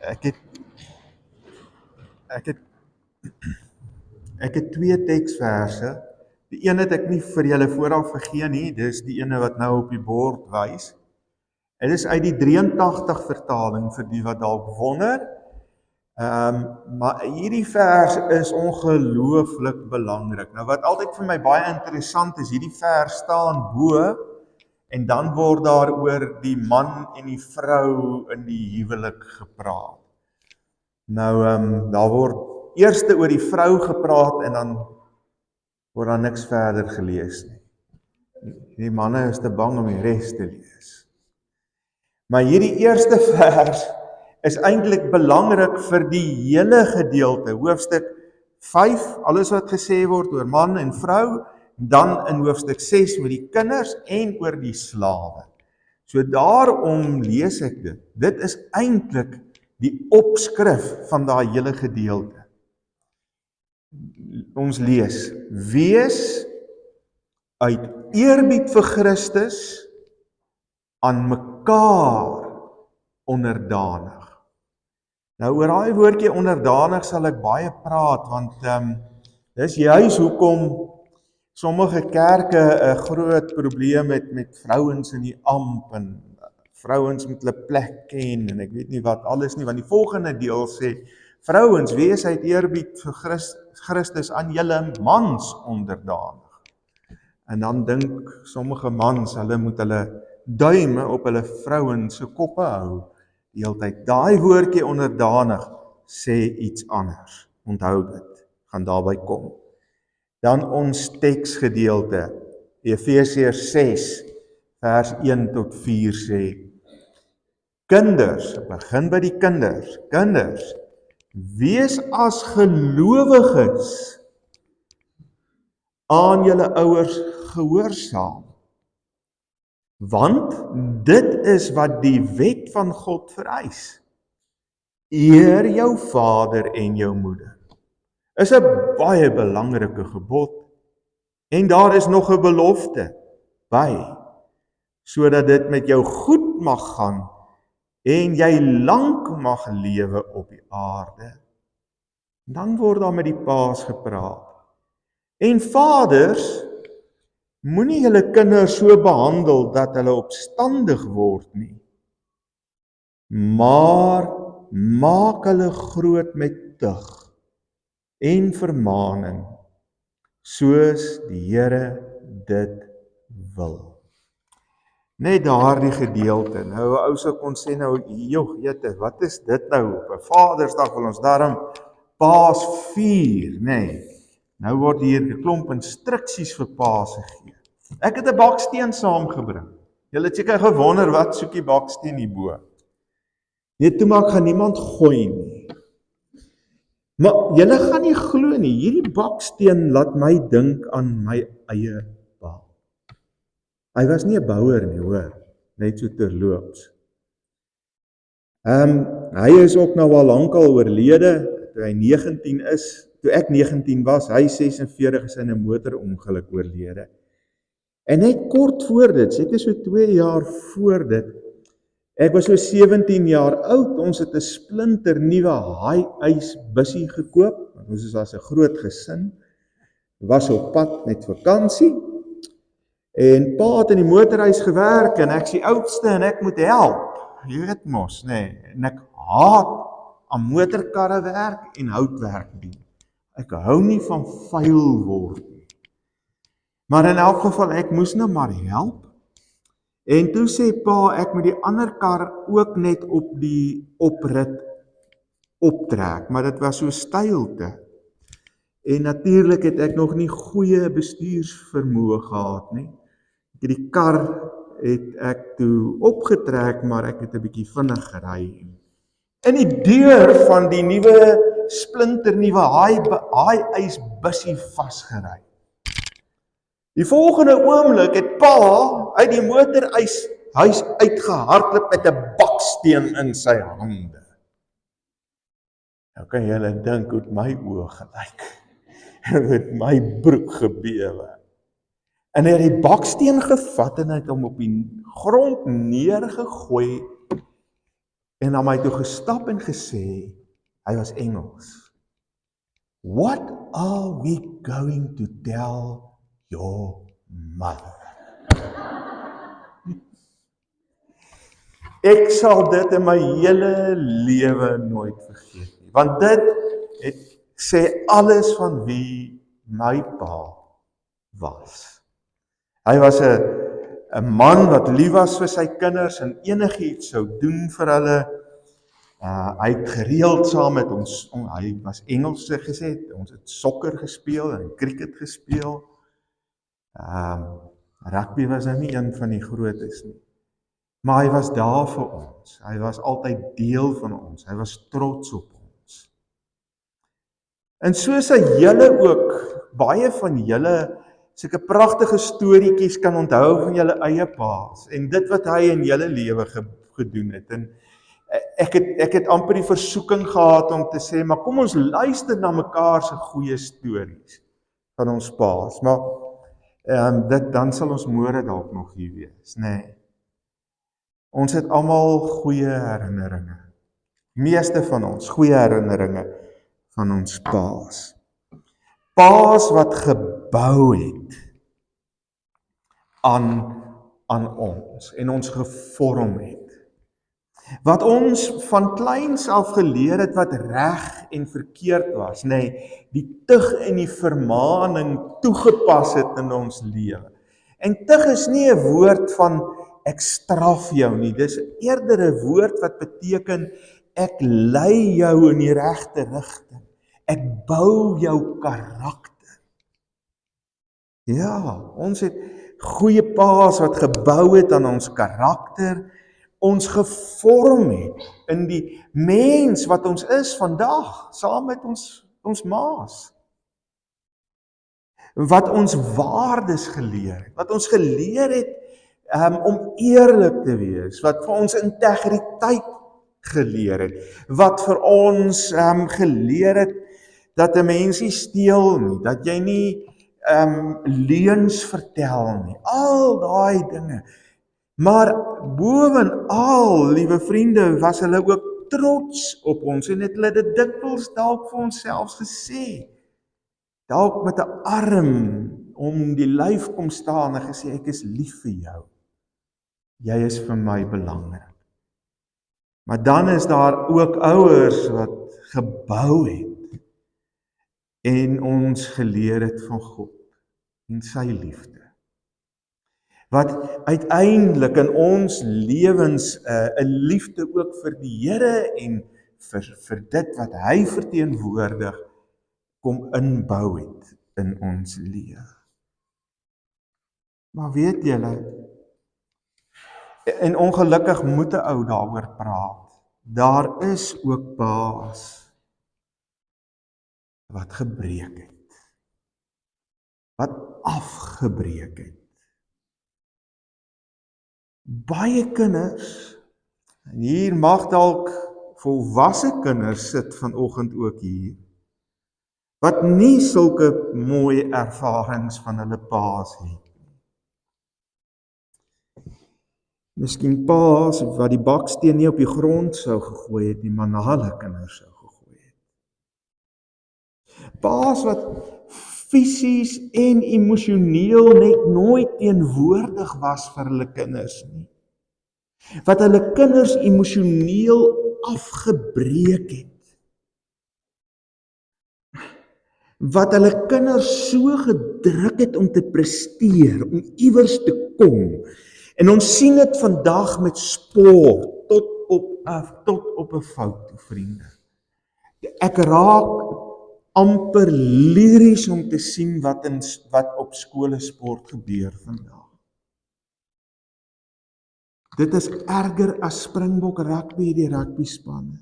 Ek het ek het ek het twee teksverse. Die een het ek nie vir julle vooraf gegee nie, dis die ene wat nou op die bord wys. Dit is uit die 83 vertaling vir die wat dalk wonder. Maar hierdie vers is ongelooflik belangrik. Nou wat altyd vir my baie interessant is, hierdie vers staan bo en dan word daar oor die man en die vrou in die huwelik gepraat. Nou daar word eerste oor die vrou gepraat en dan word daar niks verder gelees nie. Die manne is te bang om die res te lees. Maar hierdie eerste vers is eintlik belangrik vir die hele gedeelte, hoofstuk 5, alles wat gesê word oor man en vrou, dan in hoofstuk 6 met die kinders en oor die slawe. So daarom lees ek dit. Dit is eintlik die opskrif van daai hele gedeelte. Ons lees, wees uit eerbied vir Christus aan mekaar onderdanig. Nou oor daai woordjie onderdanig sal ek baie praat, want dis juis hoekom sommige kerke 'n groot probleem het met vrouens in die amp en vrouens met hulle plek ken en ek weet nie wat alles nie, want die volgende deel sê, vrouens, wees uit eerbied vir Christus aan julle mans onderdanig. En dan dink sommige mans, hulle moet hulle duime op hulle vrouens se koppe hou die hele tyd. Daai woordjie onderdanig sê iets anders. Onthou dit, gaan daarby kom. Dan ons teksgedeelte, Efesiërs 6, vers 1 tot 4 sê, kinders, begin by die kinders, wees as gelowiges aan julle ouers gehoorsaam. Want dit is wat die wet van God vereis. Eer jou vader en jou moeder. Is 'n baie belangrike gebod. En daar is nog 'n belofte by, sodat dit met jou goed mag gaan en jy lank mag lewe op die aarde. Dan word daar met die paas gepraat. En vaders, moenie julle kinders so behandel dat hulle opstandig word nie, maar maak hulle groot met tug en vermaaning, soos die Here dit wil. Net daardie gedeelte. Nou 'n ou sou kon sê nou, joh, jette, wat is dit nou? Op 'n Vadersdag wil ons daarom Paas vier, nee. Nou word hier 'n klomp instruksies vir Paas gegee. Ek het 'n baksteen saamgebring. Julle het seker gewonder wat soek die baksteen hierbo. Nee, toe maar gaan niemand gooi nie. Maar julle gaan nie glo nie, hierdie baksteen laat my dink aan my eie pa. Hy was nie 'n bouer nie, hoor, net so terloops. Hy is ook nou al lankal oorlede, toe hy 19 is, toe ek 19 was, hy 46 is in 'n motorongeluk oorlede. En net kort voor dit, seker so 2 jaar voor dit, ek was so 17 jaar oud, ons het 'n splinter nuwe high-eis bussie gekoop, want ons was 'n groot gesin, was op pad met vakansie, en pa het in die motorhuis gewerk, en ek is die oudste, en ek moet help, jy weet mos, nee, en ek haat aan motorkarre werk en houtwerk doen. Ek hou nie van vuil word nie. Maar in elk geval, ek moes nou maar help. En toe sê pa, ek moet die ander kar ook net op die oprit optrek, maar dit was so steilte. En natuurlik het ek nog nie goeie bestuursvermoë gehad nie. Die kar het ek toe opgetrek, maar ek het 'n bietjie vinnig gery. In die deur van die nuwe splinternuwe high-eis bussie vasgery. Die volgende oomblik het pa uit die motorhuis uitgehardloop met 'n baksteen in sy hande. Nou kan julle dink hoe my oë gelyk. En het my broek gebewe. En hy het die baksteen gevat en hy het hom op die grond neergegooi en na my toe gestap en gesê, hy was Engels. What are we going to tell your mother? Ek sal dit in my hele lewe nooit vergeet nie, want dit sê alles van wie my pa was. Hy was 'n man wat lief was vir sy kinders en enigiets sou doen vir hulle. Hy het gereeld saam met ons, hy was Engels gesê, ons het sokker gespeel en cricket gespeel. Rugby was nou nie een van die grootes nie. Maar hy was daar vir ons. Hy was altyd deel van ons. Hy was trots op ons. En so sal julle ook, baie van julle, sulke pragtige storieetjies kan onthou van julle eie paas, en dit wat hy in julle lewe gedoen het. En ek het amper die versoeking gehad om te sê, maar kom ons luister na mekaar se goeie stories van ons paas. Maar dan sal ons môre dalk nog hier wees, nee. Ons het almal goeie herinneringe. Meeste van ons goeie herinneringe van ons paas. Paas wat gebou het aan ons en ons gevorm het. Wat ons van kleins af geleer het wat reg en verkeerd was, nee, die tug en die vermaaning toegepas het in ons lewe. En tug is nie 'n woord van ek straf jou nie, dis eerder 'n woord wat beteken ek lei jou in die regte rigting. Ek bou jou karakter. Ja, ons het goeie paas wat gebou het aan ons karakter, ons gevorm het in die mens wat ons is vandag, saam met ons maas. Wat ons waardes geleer het, wat ons geleer het om eerlik te wees, wat vir ons integriteit geleer het, wat vir ons geleer het dat 'n mens nie steel nie, dat jy nie leuns vertel nie, al daai dinge. Maar bovenal, liewe vriende, was hulle ook trots op ons en het hulle dit dikwels dalk vir ons selfs gesê. Dalk met 'n arm om die lyf kom staan en gesê, ek is lief vir jou. Jy is vir my belangrik. Maar dan is daar ook ouers wat gebou het en ons geleer het van God en sy liefde. Wat uiteindelik in ons lewens 'n liefde ook vir die Here en vir dit wat hy verteenwoordig kom inbou het in ons lewe. Maar weet julle, en ongelukkig moet 'n ou daaroor praat, daar is ook paas wat gebreek het, wat afgebreek het. Baie kinders, en hier mag dalk volwasse kinders sit vanoggend ook hier, wat nie sulke mooi ervarings van hulle paas het. Miskien paas wat die baksteen nie op die grond sou gegooi het nie, maar na hulle kinders sou gegooi het. Paas wat fisies en emosioneel net nooit teenwoordig was vir hulle kinders nie. Wat hulle kinders emosioneel afgebreek het. Wat hulle kinders so gedruk het om te presteer, om iewers te kom. En ons sien dit vandag met sport, tot op 'n fout, vriende. Ek raak amper liries om te sien wat op skole sport gebeur vandag. Dit is erger as Springbok rugby, die rugbyspanne.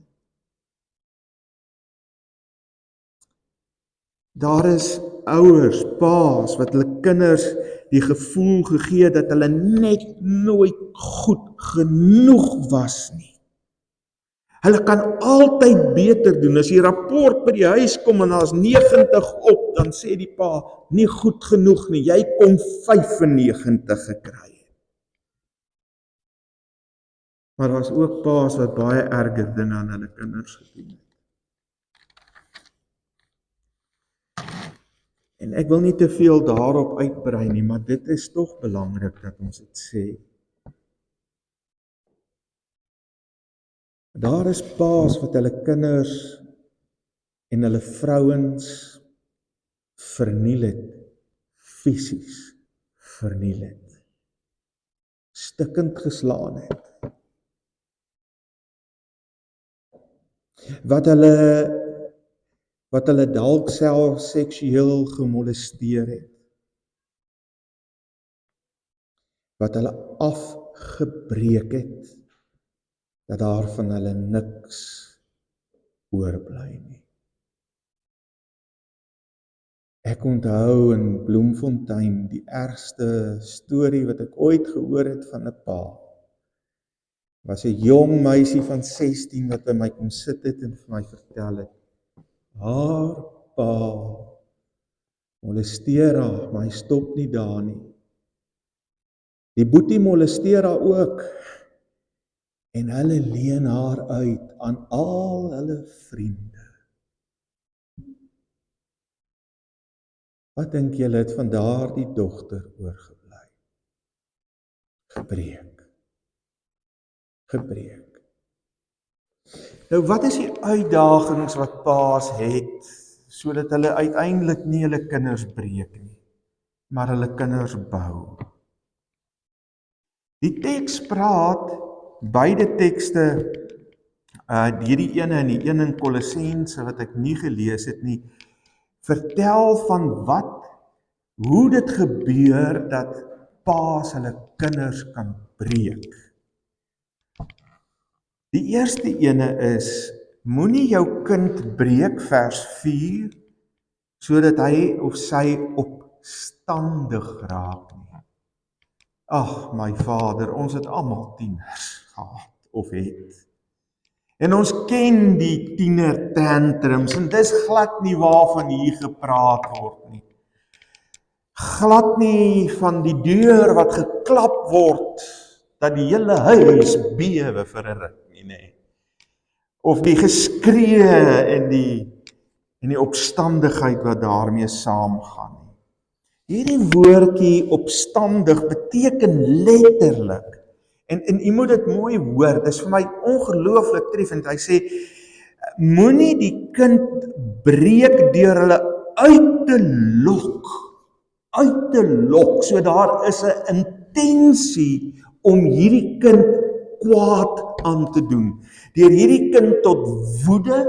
Daar is ouers, paas, wat hulle kinders die gevoel gegee dat hulle net nooit goed genoeg was nie. Hulle kan altyd beter doen. As die rapport by die huis kom en daar's 90 op, dan sê die pa, nie goed genoeg nie, jy kon 95 gekry het. Maar daar was ook paas wat baie erger dinge aan hulle kinders gedoen het. En ek wil nie te veel daarop uitbrei nie, maar dit is tog belangrik dat ons dit sê. Daar is paas wat hulle kinders en hulle vrouens verniel het, fisies verniel het, stikkend geslaan het. Wat hulle dalk self seksueel gemolesteer het. Wat hulle afgebreek het, dat daar van hulle niks oorbly nie. Ek onthou in Bloemfontein die ergste storie wat ek ooit gehoor het van 'n pa. Was 'n jong meisie van 16 wat by my kom sit het en vir my vertel het. Haar pa molesteer haar, maar hy stop nie daar nie. Die boetie molesteer haar ook. En hulle leen haar uit aan al hulle vriende. Wat dink julle het van daardie dogter oorgebly? Gebreek. Gebreek. Nou wat is die uitdagings wat paas het, sodat hulle uiteindelik nie hulle kinders breek nie, maar hulle kinders bou? Die teks praat, beide tekste, hierdie ene en die een in Kolossense wat ek nie gelees het nie, vertel van hoe dit gebeur dat paas hulle kinders kan breek. Die eerste ene is, moenie jou kind breek, vers 4, sodat hy of sy opstandig raak nie. Ag, my Vader, ons het almal tieners gehad, of het. En ons ken die tiener tantrums, en dis glad nie waarvan hier gepraat word nie. Glad nie van die deur wat geklap word, dat die hele huis bewe vir 'n ruk nie, nee. Of die geskree en die opstandigheid wat daarmee saamgaan. Hierdie woordjie opstandig beteken letterlik, en u moet dit mooi hoor, dis vir my ongelooflik treffend, hy sê, moenie die kind breek deur hulle uit te lok, so daar is 'n intensie om hierdie kind kwaad aan te doen, deur hierdie kind tot woede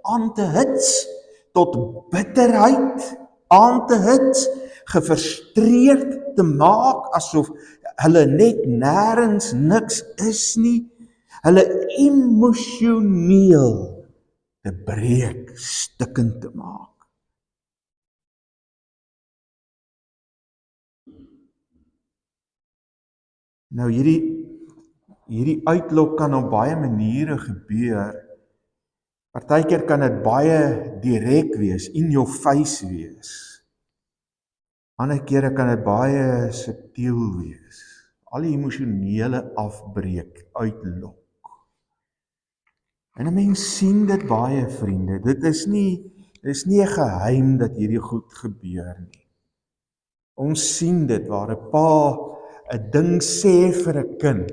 aan te hits, tot bitterheid aan te hits, gefrustreerd te maak, asof hulle net nêrens niks is nie, hulle emosioneel te breek, stikkend te maak. Nou hierdie uitlok kan op baie maniere gebeur. Partykeer kan dit baie direk wees, in your face wees. Ander kere kan dit baie subtiel wees. Al die emosionele afbreek, uitlok. En 'n mens sien dit baie, vriende. Dit is nie 'n geheim dat hierdie goed gebeur nie. Ons sien dit waar 'n pa 'n ding sê vir 'n kind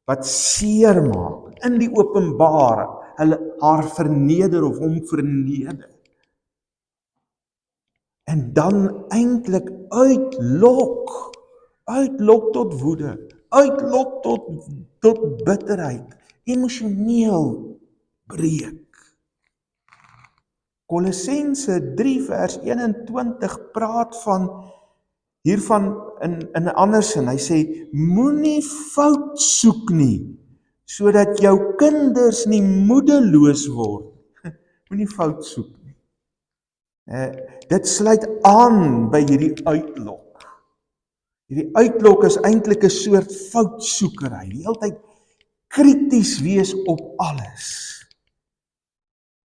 wat seer maak in die openbare, haar verneder of hom verneder. En dan eintlik uitlok tot woede, uitlok tot bitterheid, emosioneel breek. Kolossense 3 vers 21 praat hiervan in 'n ander sin. Hy sê, moenie fout soek nie, sodat jou kinders nie moedeloos word. Moenie fout soek nie. Dit sluit aan by hierdie uitlok. Hierdie uitlok is eintlik 'n soort foutsoekery, die hele tyd krities wees op alles,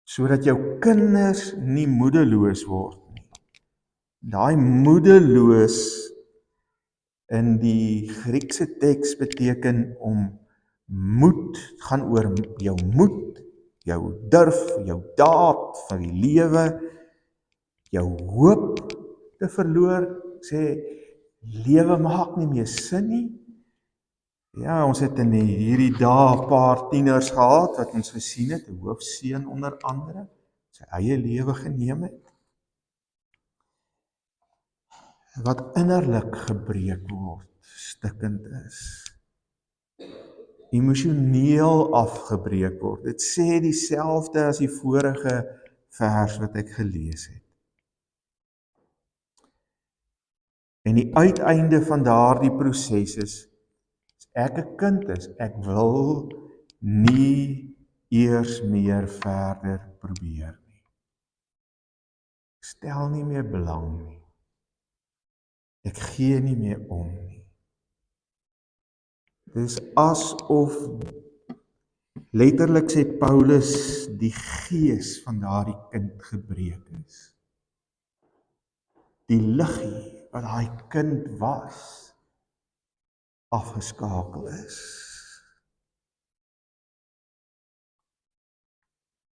sodat jou kinders nie moedeloos word nie. Daai moedeloos in die Griekse teks beteken om moed, het gaan oor jou moed, jou durf, jou daad van die lewe, jou hoop te verloor, sê, lewe maak nie meer sin nie. Ja, ons het in hierdie dae 'n paar tieners gehad, wat ons gesien het, 'n hoofseun onder andere, sy eie lewe geneem het, wat innerlik gebreek word, stikkend is, emosioneel afgebreek word. Dit sê dieselfde as die vorige vers wat ek gelees het. En die uiteinde van daardie proses is, as ek 'n kind is, ek wil nie eers meer verder probeer nie. Ek stel nie meer belang nie. Ek gee nie meer om nie. Dis asof, letterlik sê Paulus, die gees van daardie kind gebreek is. Die liggie wat daai kind was, afgeskakel is.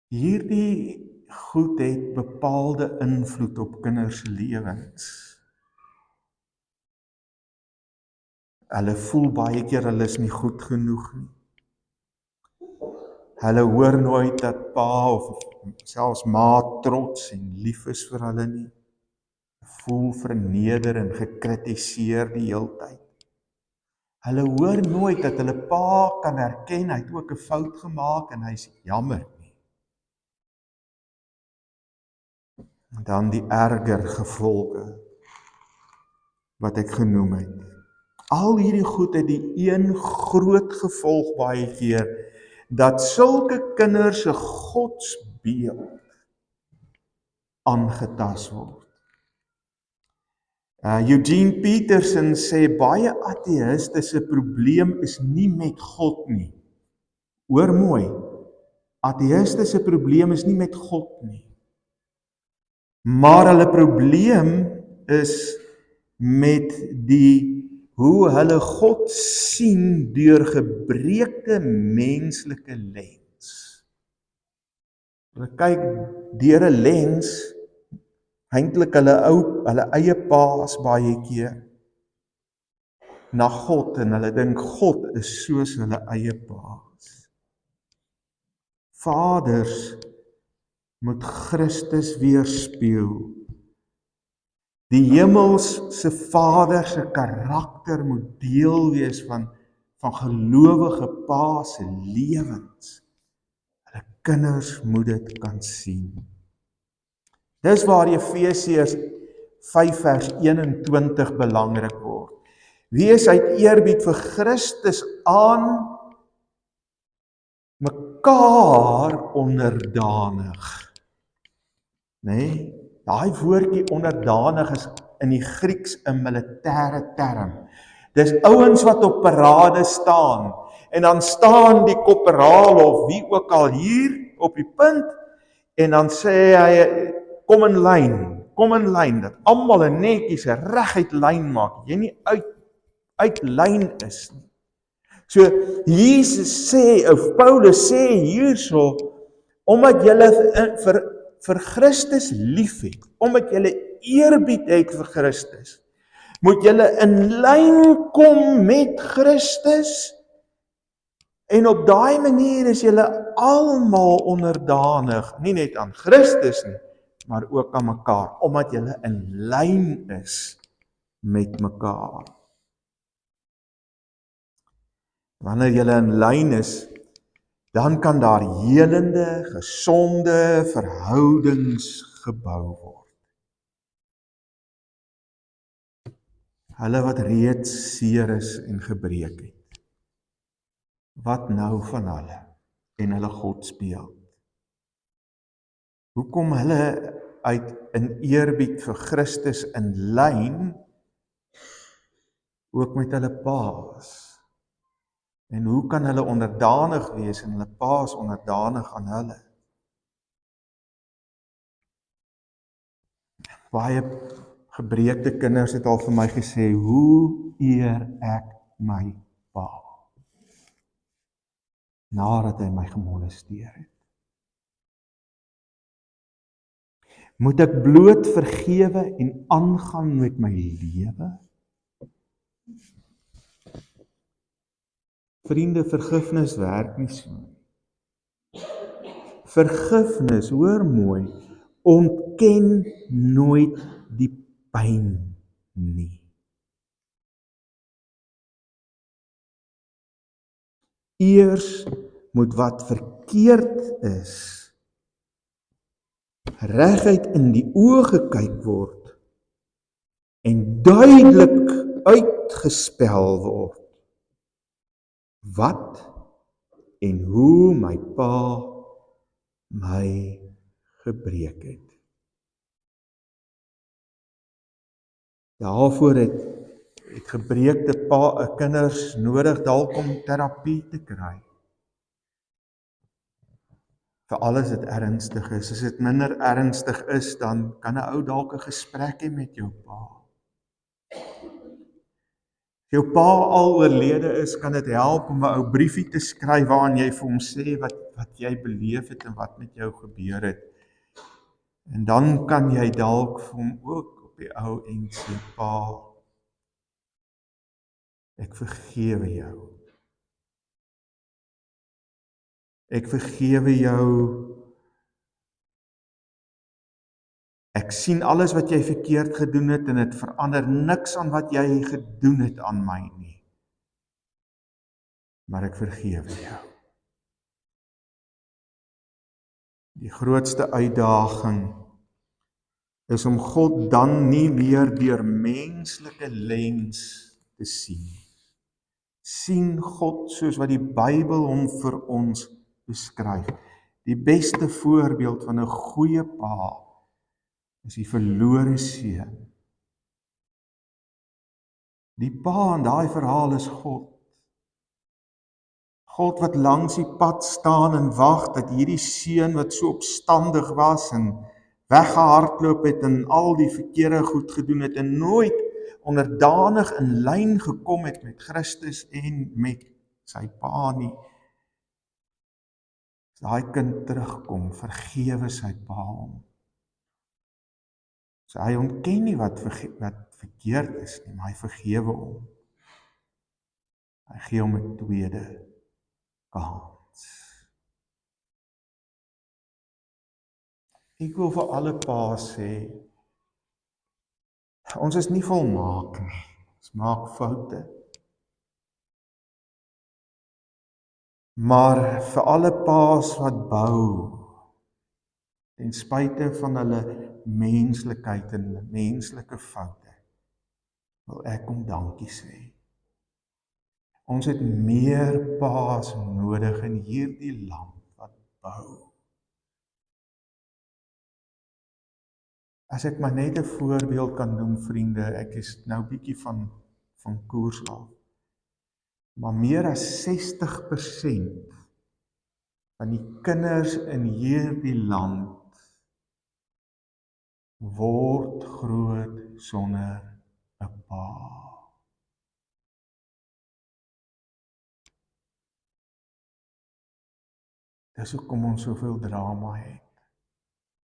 Hierdie goed het bepaalde invloed op kinders se lewens. Hulle voel baie keer hulle is nie goed genoeg nie. Hulle hoor nooit dat pa of selfs ma trots en lief is vir hulle nie. Voel verneder en gekritiseer die heeltyd. Hulle hoor nooit dat hulle pa kan erken, hy het ook 'n fout gemaak en hy is jammer nie. En dan die erger gevolge wat ek genoem het. Al hierdie goed het die een groot gevolg baie keer, dat sulke kinders se godsbeeld aangetast word. Eugene Peterson sê, baie ateïste se probleem is nie met God nie. Hoor mooi, ateïste se probleem is nie met God nie. Maar hulle probleem is met hoe hulle God sien deur gebreekte menslike lens. Hulle kyk deur 'n lens, eintlik hulle eie paas baie keer, na God, en hulle dink God is soos hulle eie paas. Vaders moet Christus weerspieël. Die hemelse Vader se karakter moet deel wees van gelowige pa se lewens. Hulle kinders moet dit kan sien. Dis waar Efesiërs 5 vers 21 belangrik word. Wees uit eerbied vir Christus aan mekaar onderdanig. Nee? Daai woordjie onderdanig is in die Grieks 'n militêre term. Dis ouens wat op parade staan, en dan staan die korporaal of wie ook al hier op die punt, en dan sê hy, kom in lyn, dat almal 'n netjies 'n reguit lyn maak, jy nie uit lyn is nie. So, Jesus sê, of Paulus sê hierso, omdat julle vir Christus lief het, omdat julle eerbied het vir Christus, moet julle in lyn kom met Christus, en op daai manier is julle almal onderdanig, nie net aan Christus nie, maar ook aan mekaar, omdat julle in lyn is met mekaar. Wanneer julle in lyn is, dan kan daar helende, gesonde verhoudings gebou word. Hulle wat reeds seer is en gebreek het, wat nou van hulle en hulle godsbeeld? Hoekom hulle uit in eerbied vir Christus in lyn, ook met hulle paas? En hoe kan hulle onderdanig wees en hulle paas onderdanig aan hulle? Baie gebreekte kinders het al vir my gesê, hoe eer ek my pa? nadat hy my gemolesteer het. Moet ek bloot vergewe en aangaan met my lewe? Vriende, vergifnis werk nie so. Vergifnis, hoor mooi, ontken nooit die pyn nie. Eers moet wat verkeerd is, reguit in die oë gekyk word en duidelik uitgespel word wat en hoe my pa my gebreek het. Daarvoor het gebreekte kinders nodig dalk om terapie te kry. Veral as dit ernstig is. As dit minder ernstig is, dan kan 'n ou dalk 'n gesprek hê met jou pa. As jou pa al oorlede is, kan dit help om 'n ou briefie te skryf waarin jy vir hom sê wat jy beleef het en wat met jou gebeur het. En dan kan jy dalk vir hom ook op die ou end sê, pa, ek vergewe jou. Ek vergewe jou. Ek sien alles wat jy verkeerd gedoen het en dit verander niks aan wat jy gedoen het aan my nie. Maar ek vergewe jou. Die grootste uitdaging is om God dan nie meer deur menslike lens te sien. Sien God soos wat die Bybel hom vir ons beskryf. Die beste voorbeeld van 'n goeie pa is die verlore seun. Die pa in daai verhaal is God. God wat langs die pad staan en wag dat hierdie seun wat so opstandig was en weggehardloop het en al die verkeerde goed gedoen het en nooit onderdanig in lyn gekom het met Christus en met sy pa nie. As daai kind terugkom, vergewe sy pa hom. So hy ontken nie wat verkeerd is nie, maar hy vergewe hom. Hy gee hom 'n tweede kans. Ek wil vir alle paas sê, ons is nie volmaak nie. Ons maak foute. Maar vir alle paas wat bou, ten spyte van hulle menslikheid en hulle menslike foute, wil ek hom dankie sê. Ons het meer paas nodig in hierdie land wat bou. As ek maar net 'n voorbeeld kan noem, vriende, ek is nou bietjie van koers af. Maar meer as 60% van die kinders in hierdie land word groot sonder 'n pa. Dis hoekom ons soveel drama het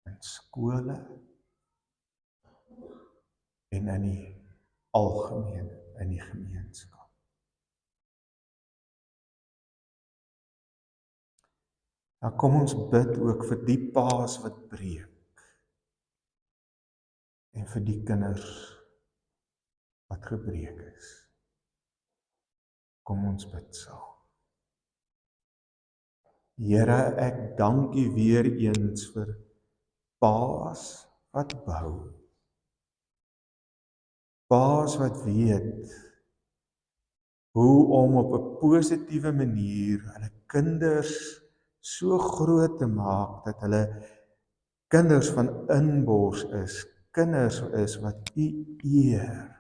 in skole en in die algemeen in die gemeenskap. Nou kom ons bid ook vir die paas wat breek en vir die kinders wat gebreek is. Kom ons bid saam. Here, ek dank U weer eens vir paas wat bou. Paas wat weet hoe om op 'n positiewe manier hulle kinders so groot te maak dat hulle kinders van inbors is, kinders is wat U eer.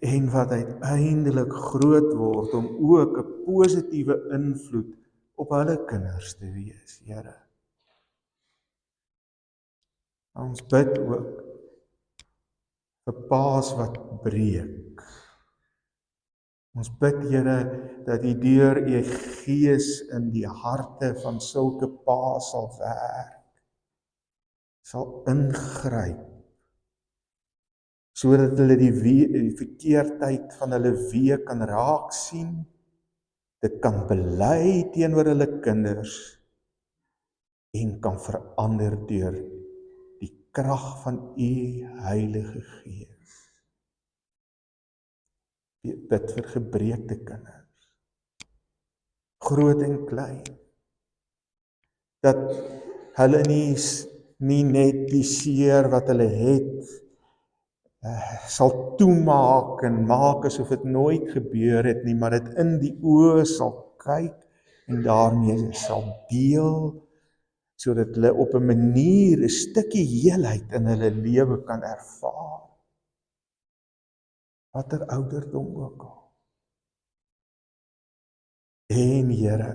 En wat uiteindelik groot word om ook 'n positiewe invloed op hulle kinders te wees, Here. Ons bid ook vir paas wat breek. Ons bid, Here, dat U deur U Gees in die harte van sulke paas sal werk, sal ingryp, sodat hulle die verkeerdheid van hulle weë kan raak sien, dit kan bely teenoor hulle kinders en kan verander deur die krag van U Heilige Gees. Ek bid vir gebreekte kinders, groot en klein, dat hulle nie net die seer wat hulle het, sal toemaak en maak asof dit nooit gebeur het nie, maar dit in die oë sal kyk en daarmee sal deel, sodat hulle op 'n manier 'n stukkie heelheid in hulle lewe kan ervaar. Watter ouderdom ook al. En Here,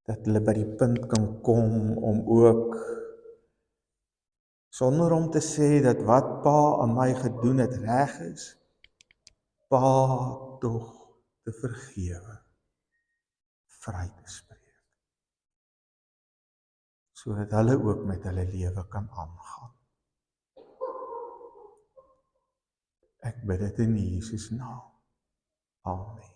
dat hulle by die punt kan kom om ook, sonder om te sê dat wat Pa aan my gedoen het reg is, Pa tog te vergewe, vry te spreek, sodat hulle ook met hulle lewe kan aangaan. Ek bid dit in Jesus naam. Amen.